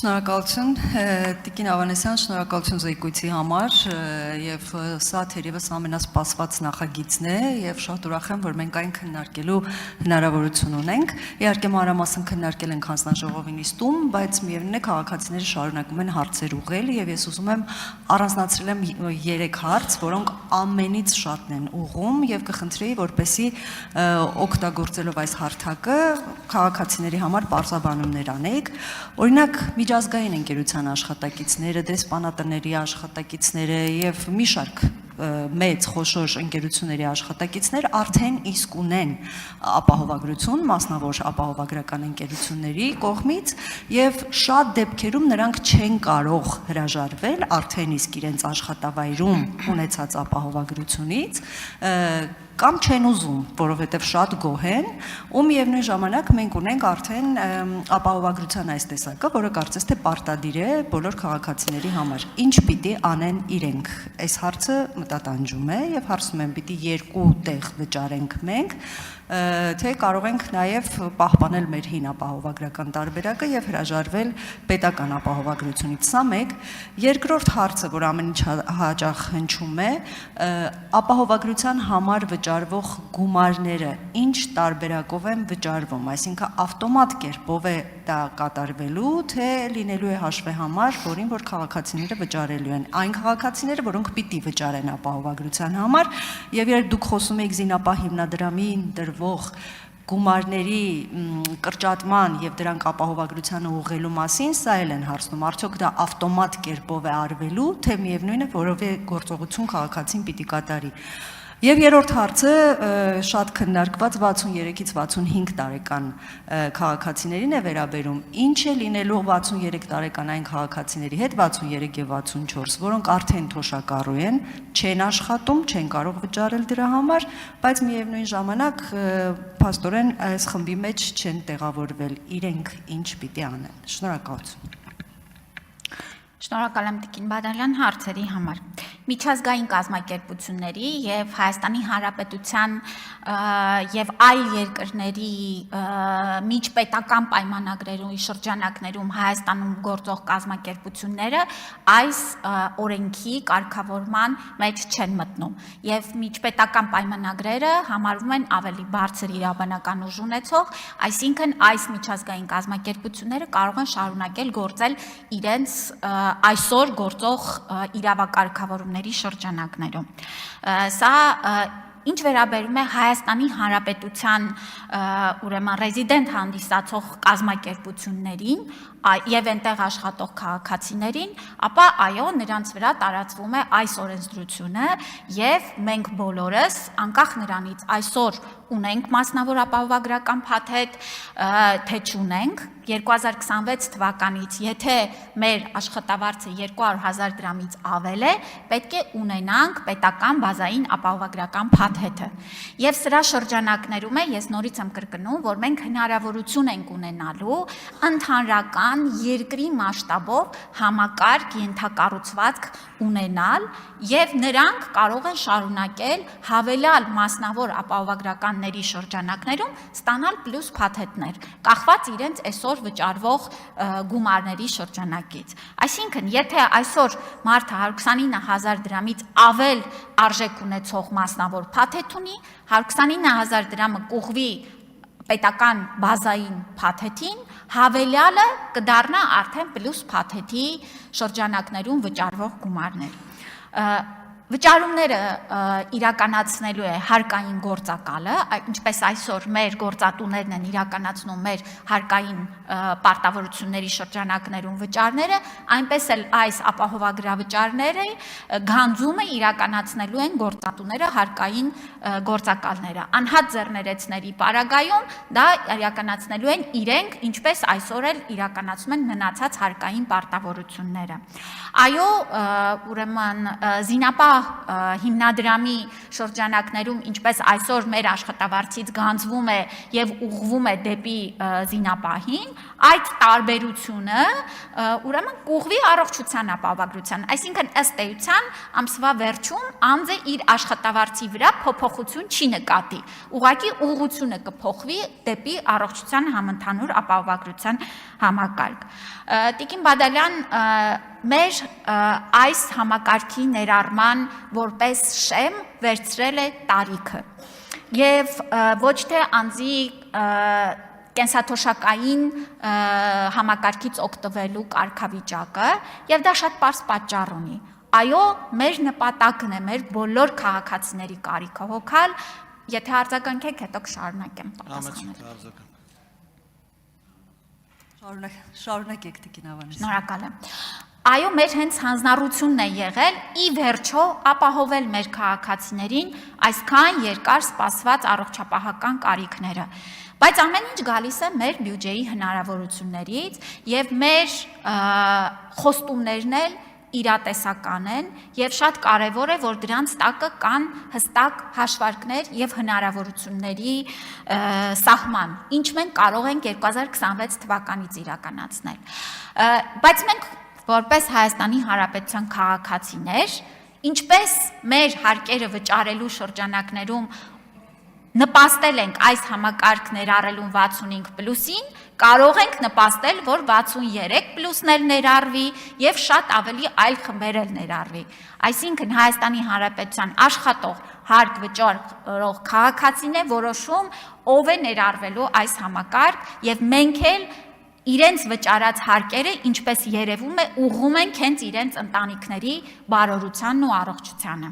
Շնորհակալություն Տիկին Ավանեսյան, շնորհակալություն զեկույցի համար եւ սա թերևս ամենասպասված նախագիծն է եւ շատ ուրախ եմ, որ մենք այն քննարկելու հնարավորություն ունենք։ Իհարկե մանրամասն քննարկել ենք հանձնաժողովի նիստում, բայց միևնույն է քաղաքացիները շարունակում են հարցեր ուղղել եւ ես ուզում եմ առանձնացրել եմ 3 հարց, որոնք ամենից շատն են ուղղում եւ կխնդրեի, որպեսզի օգտագործելով այս հարթակը քաղաքացիների համար բարձրաբանումներ անեք։ Օրինակ միջազգային ընկերության աշխատակիցները, դեսպանատների աշխատակիցները եւ մի շարք մեծ խոշոր ընկերությունների աշխատակիցներ արդեն իսկ ունեն ապահովագրություն, մասնավոր ապահովագրական ընկերությունների կողմից եւ շատ դեպքերում նրանք չեն կարող հրաժարվել արդեն իսկ իրենց աշխատավայրում ունեցած ապահովագրությունից կամ չեն ուզում, որովհետև շատ գոհ են, ու միևնույն ժամանակ մենք ունենք արդեն ապահովագրության այս տեսակը, որը կարծես թե պարտադիր է բոլոր քաղաքացիների համար։ Ինչ պիտի անեն իրենք։ Այս հարցը մտատանջում է եւ հարցնում եմ, պիտի 2 տեղ վճարենք մենք, թե կարող ենք նաև պահպանել մեր հին ապահովագրական տարբերակը եւ հրաժարվել պետական ապահովագրությունից։ Սա մեկ։ Երկրորդ հարցը, որ ամենից հաճախ հնչում է, ապահովագրության համար վճարվող գումարները ինչ տարբերակով են վճարվում, այսինքն ավտոմատ կերպով է դա կատարվելու, թե լինելու է հաշվեհամար, որին որ քաղաքացիները վճարելու են, այն քաղաքացիները, որոնք պիտի վճարեն ապահովագրության համար, եւ երբ դուք խոսում եք զինապահ հիմնադրամին դրվող գումարների կրճատման եւ դրանք ապահովագրությանը ուղղելու մասին, սա էլ են հարցնում, արդյոք դա ավտոմատ կերպով է արվելու, թե միևնույն է, որով է գործողություն քաղաքացին պիտի կատարի։ Եվ երրորդ հարցը շատ քննարկված 63-ից 65 տարեկան քաղաքացիներին է վերաբերում, ինչ է լինելու 63 տարեկան այն քաղաքացիների հետ 63 եւ 64, որոնք արդեն թոշակառու են, չեն աշխատում, չեն կարող վճարել դրա համար, բայց միևնույն ժամանակ փաստորեն այս խմբի մեջ չեն տեղավորվել, իրենք ինչ պիտի անեն։ Շնորհակալություն։ Շնորհակալ եմ Տիկին Բադալյան հարցերի համար։ Միջազգային կազմակերպությունների եւ Հայաստանի Հանրապետության եւ այլ երկրների միջպետական պայմանագրերում շրջանակներում Հայաստանում գործող կազմակերպությունները այս օրենքի կարգավորման մեջ չեն մտնում եւ միջպետական պայմանագրերը համարվում են ավելի բարձր իրավաբանական ուժ ունեցող, այսինքն այս միջազգային կազմակերպությունները կարող են շարունակել գործել իրենց այսօր գործող իրավակարգավորումների շրջանակներում։ Սա ինչ վերաբերում է Հայաստանի Հանրապետության ուրեմն ռեզիդենտ հանդիսացող կազմակերպություններին եւ այնտեղ աշխատող քաղաքացիներին, ապա այո, նրանց վրա տարածվում է այս օրենսդրությունը եւ մենք բոլորս, անկախ նրանից այսօր ունենք մասնավոր ապահովագրական փաթեթ, թե չունենք, 2026 թվականից, եթե մեր աշխատավարձը 200,000 դրամից ավել է, պետք է ունենանք պետական բազային ապահովագրական փաթեթը։ Եվ սրա շրջանակներում է, ես նորից եմ կրկնում, որ մենք հնարավորություն ենք ունենալու ընդհանրական երկրի մասշտաբով համակարգ ենթակառուցվածք ունենալ եւ նրանք կարող են շարունակել հավելյալ մասնավոր ապահովագրականների շրջանակներում ստանալ պլյուս փաթեթներ, կախված իրենց այսօր վճարվող գումարների շրջանակից։ Այսինքն, եթե այսօր մարդը 129,000 դրամից ավել արժեք ունեցող մասնավոր փաթեթ ունի, 129,000 դրամը կուղվի պետական բազային փաթեթին, հավելյալը կդառնա արդեն պլյուս փաթեթի շրջանակներում վճարվող գումարներ։ Վճարումները իրականացնելու է հարկային գործակալը, ինչպես այսօր մեր գործատուներն են իրականացնում մեր հարկային պարտավորությունների շրջանակներում վճարները, այնպես էլ այս ապահովագրավճարները գանձումը իրականացնելու են գործատուները հարկային գործակալները։ Անհատ ձեռներեցների պարագայում դա իրականացնելու են իրենք, ինչպես այսօր էլ իրականացում են մնացած հարկային պարտավորությունները։ Այո, ուրեմն զինապահ հիմնադրամի շրջանակներում, ինչպես այսօր մեր աշխատավարձից գանձվում է եւ ուղղվում է դեպի զինապահին, այդ տարբերությունը ուրեմն կուղղվի առողջության ապահովագրության, այսինքն ըստ էության ամսվա վերջում անձը իր աշխատավարձի վրա փոփոխություն չի նկատի, ուղղակի ուղղությունը կփոխվի դեպի առողջության համընդհանուր ապահովագրության համակարգ։ Տիկին Բադալյան մեր այս համակարգի ներառման որպես շեմ վերցրել է տարիքը եւ ոչ թե անձի կենսաթոշակային համակարգից օգտվելու կարգավիճակը եւ դա շատ պարզ պատճառ ունի։ Այո, մեր նպատակն է մեր բոլոր քաղաքացիների կարիքը հոգալ, եթե արձագանքեք, հետո կշարունակեմ պատասխանել։ Շարունակեք Տիկին Ավանեսյան։ Շնորհակալ եմ։ Այո, մեր հենց հանձնառությունն է եղել ի վերջո ապահովել մեր քաղաքացիներին այսքան երկար սպասված առողջապահական կարիքները։ Բայց ամեն ինչ գալիս է մեր բյուջեի հնարավորություններից եւ մեր խոստումներն էլ իրատեսական են եւ շատ կարեւոր է, որ դրանց տակը կան հստակ հաշվարկներ եւ հնարավորությունների սահման, ինչ մենք կարող ենք 2026 թվականից իրականացնել։ Բայց մենք որպես Հայաստանի Հանրապետության քաղաքացիներ, ինչպես մեր հարկերը վճարելու շրջանակներում նպաստել ենք այս համակարգ ներառելուն 65+-ին, կարող ենք նպաստել, որ 63+-ն էլ ներառվի եւ շատ ավելի այլ խմբեր էլ ներառվի։ Այսինքն Հայաստանի Հանրապետության աշխատող հարկ վճարող քաղաքացին է որոշում, ով է ներառվելու այս համակարգ եւ մենք էլ իրենց վճարած հարկերը, ինչպես երևում է, ուղղում ենք հենց իրենց ընտանիքների բարօրությանն ու առողջությանը։